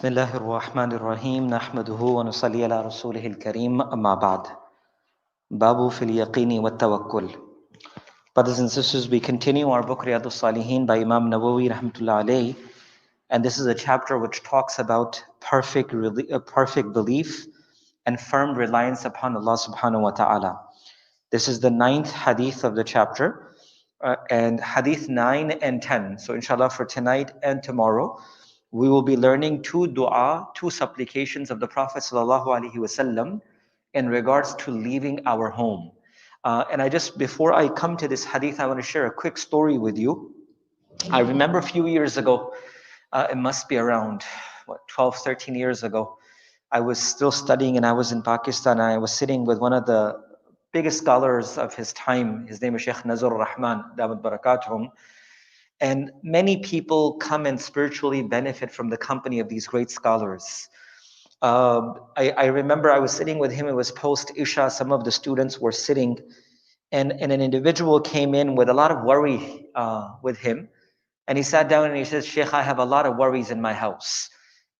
Bismillah ar-Rahman ar-Rahim. Nahmaduhu wa nusalli ala rasulih al-Kareem. Amma ba'd. Babu fil yaqini wa tawakkul. Brothers and sisters, we continue our book Riyad Saliheen by Imam Nawawi rahmatullah alayhi. And this is a chapter which talks about perfect belief and firm reliance upon Allah subhanahu wa ta'ala. This is the 9th hadith of the chapter, and hadith 9 and 10. So inshallah for tonight and tomorrow, we will be learning two supplications of the Prophet sallallahu alaihi wasallam in regards to leaving our home. Before I come to this hadith, I want to share a quick story with you. I remember a few years ago, it must be around 12, 13 years ago, I was still studying and I was in Pakistan. And I was sitting with one of the biggest scholars of his time. His name is Sheikh Nazar Rahman, Dawud Barakatuhum. And many people come and spiritually benefit from the company of these great scholars. I remember I was sitting with him, it was post-Isha, some of the students were sitting, and an individual came in with a lot of worry with him. And he sat down and he says, Sheikh, I have a lot of worries in my house.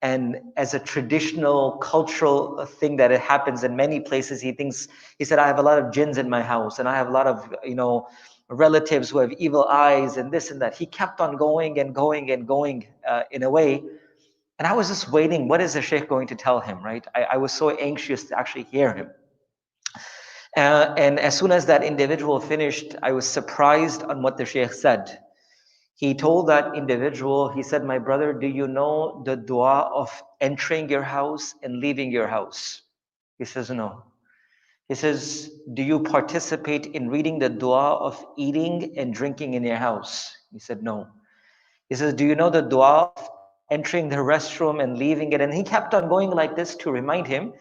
And as a traditional cultural thing that it happens in many places, he said, I have a lot of jinns in my house, and I have a lot of, relatives who have evil eyes and this and that. He kept on going and going and going in a way. And I was just waiting, what is the Shaykh going to tell him, right? I was so anxious to actually hear him. And as soon as that individual finished, I was surprised on what the Shaykh said. He told that individual, he said, my brother, do you know the dua of entering your house and leaving your house? He says, no. He says, do you participate in reading the dua of eating and drinking in your house? He said, no. He says, do you know the dua of entering the restroom and leaving it? And he kept on going like this to remind him.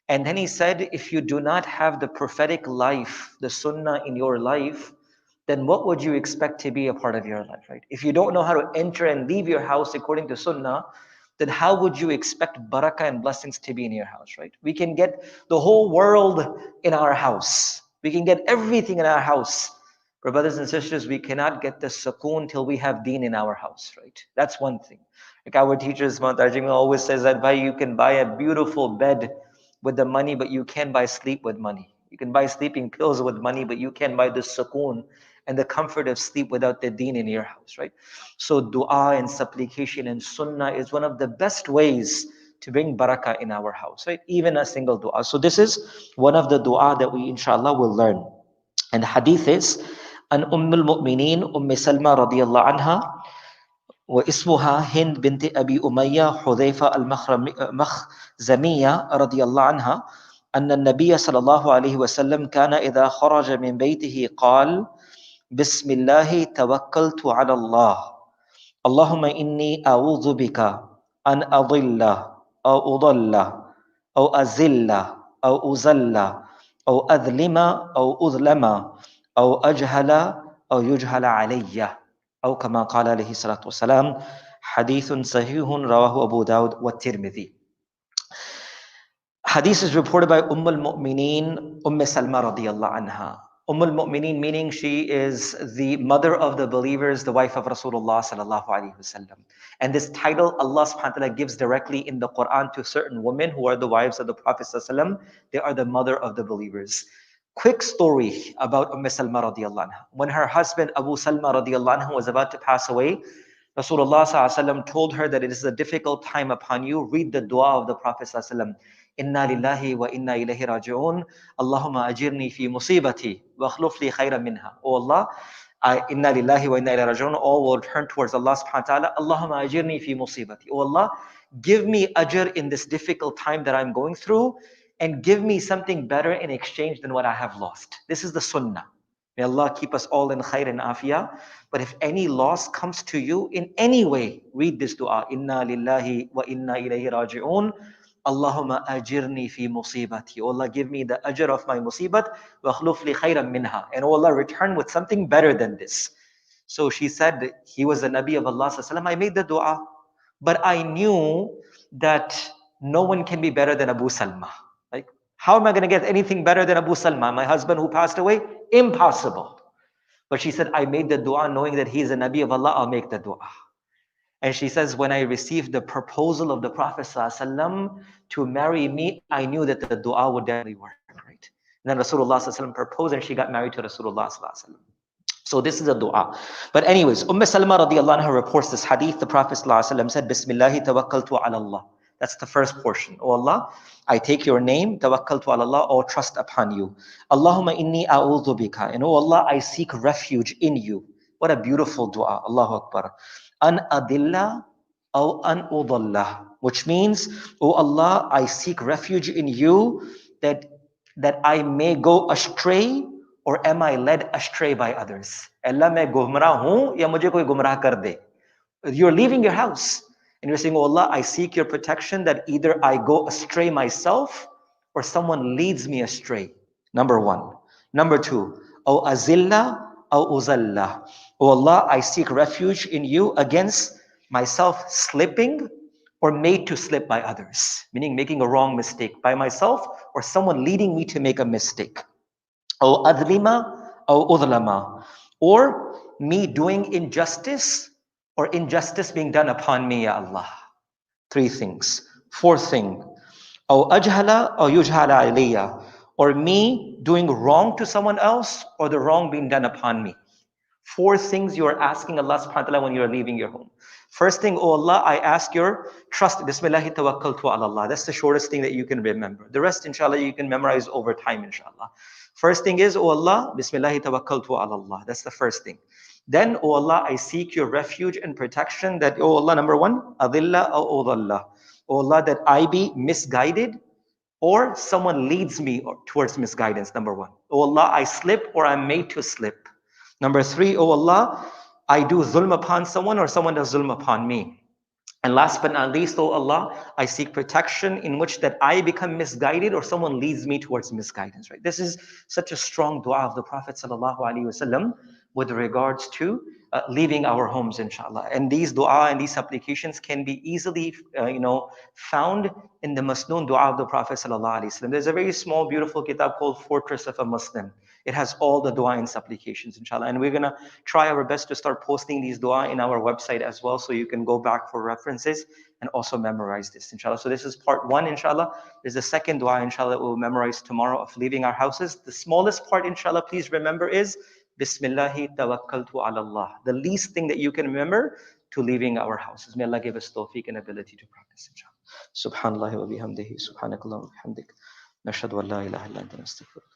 And then he said, if you do not have the prophetic life, the sunnah in your life, then what would you expect to be a part of your life, right? If you don't know how to enter and leave your house according to sunnah, then how would you expect barakah and blessings to be in your house, right? We can get the whole world in our house. We can get everything in our house. But brothers and sisters, we cannot get the sukoon till we have deen in our house, right? That's one thing. Like our teachers, Tarjima always says that you can buy a beautiful bed with the money, but you can't buy sleep with money. You can buy sleeping pills with money, but you can't buy the sukoon and the comfort of sleep without the deen in your house, right? So dua and supplication and sunnah is one of the best ways to bring barakah in our house, right? Even a single dua. So this is one of the dua that we inshallah will learn. And the hadith is an al-Mu'mineen Salma radiyallahu anha واسمها هند بنت أبي أمية حذيفة المخزمية رضي الله عنها أن النبي صلى الله عليه وسلم كان إذا خرج من بيته قال بسم الله توكلت على الله اللهم إني أعوذ بك أن أضل أو أضل أو أزل أو أزل أو أذلم أو أظلم أو أجهل أو يجهل علي أو كما قال عليه الصلاة والسلام حديث صحيح رواه أبو داود والترمذي. Hadith is reported by al-Mu'mineen Salma radiyallahu anha. Al-Mu'mineen meaning she is the mother of the believers, the wife of Rasulullah sallallahu alaihi wasallam. And this title Allah subhanahu wa ta'ala gives directly in the Quran to certain women who are the wives of the Prophet sallallahu alaihi wasallam. They are the mother of the believers. Quick story about Salma radiyallahu anha. When her husband Abu Salma radiyallahu anha was about to pass away, Rasulullah sallallahu alaihi wasallam told her that it is a difficult time upon you. Read the dua of the Prophet sallallahu alaihi wasallam. Inna lillahi wa inna ilayhi raji'un. Allahumma ajirni fi musibati wa akhluf li khayran minha. Oh Allah, inna lillahi wa inna ilayhi raji'un. All will turn towards Allah subhanahu wa ta'ala. Allahumma ajirni fi musibati. Oh Allah, give me ajr in this difficult time that I'm going through, and give me something better in exchange than what I have lost. This is the sunnah. May Allah keep us all in khair and afiyah. But if any loss comes to you in any way, read this dua. Inna lillahi wa inna ilayhi raji'un. Allahumma ajirni fi musibati. Oh Allah, give me the ajr of my musibat. Wa akhluf li khayran minha. And oh Allah, return with something better than this. So she said, he was the Nabi of Allah sallallahu alaihi wasallam. I made the dua. But I knew that no one can be better than Abu Salma. Like, how am I going to get anything better than Abu Salma, my husband who passed away? Impossible. But she said, I made the dua knowing that he is a Nabi of Allah, I'll make the dua. And she says, when I received the proposal of the Prophet ﷺ to marry me, I knew that the dua would definitely work, right? And then Rasulullah ﷺ proposed and she got married to Rasulullah ﷺ. So this is a dua. But anyways, Salma radiallahu anha reports this hadith. The Prophet ﷺ said, Bismillahi tawakkaltu alallah. That's the first portion. Oh Allah, I take your name, tawakkaltu alallah, or trust upon you. Allahumma inni bika. And oh Allah, I seek refuge in you. What a beautiful dua. Allahu Akbar. An adilla or an udalla. Which means, oh Allah, I seek refuge in you that I may go astray, or am I led astray by others? Allah, मैं गुमराह हूँ या मुझे कोई गुमराह कर दे. You're leaving your house and you're saying, oh Allah, I seek your protection that either I go astray myself or someone leads me astray. Number one. Number two, oh azilla or uzalla. Oh Allah, I seek refuge in you against myself slipping or made to slip by others, meaning making a wrong mistake by myself or someone leading me to make a mistake. Or azlima or uzlama, or me doing injustice or injustice being done upon me, ya Allah. Three things. Fourth thing, or ajhala or yujhala alayya, or me doing wrong to someone else or the wrong being done upon me. Four things you are asking Allah subhanahu wa ta'ala when you are leaving your home. First thing, oh Allah, I ask your trust. Bismillahi tawakkaltu alallah. That's the shortest thing that you can remember. The rest, inshallah, you can memorize over time, inshallah. First thing is, oh Allah, Bismillahi tawakkaltu alallah. That's the first thing. Then, oh Allah, I seek your refuge and protection that, oh Allah, number one, adilla or udalla. Oh Allah, that I be misguided or someone leads me towards misguidance, number one. Oh Allah, I slip or I'm made to slip. Number three, oh Allah, I do zulm upon someone or someone does zulm upon me. And last but not least, oh Allah, I seek protection in which that I become misguided or someone leads me towards misguidance, right? This is such a strong dua of the Prophet sallallahu alaihi wasallam with regards to leaving our homes, inshallah. And these dua and these supplications can be easily, found in the Masnoon dua of the Prophet sallallahu alaihi wasallam. There's a very small, beautiful kitab called Fortress of a Muslim. It has all the dua and supplications, inshallah. And we're going to try our best to start posting these dua in our website as well, so you can go back for references and also memorize this, inshallah. So this is part one, inshallah. There's the second dua, inshallah, that we'll memorize tomorrow of leaving our houses. The smallest part, inshallah, please remember is Bismillahi tawakkaltu alallah. The least thing that you can remember to leaving our houses. May Allah give us tawfiq and ability to practice, inshallah. Subhanallah wa bihamdihi, subhanakallah wa bihamdik. Nashhadu an la ilaha illa anta nastaghfiruka.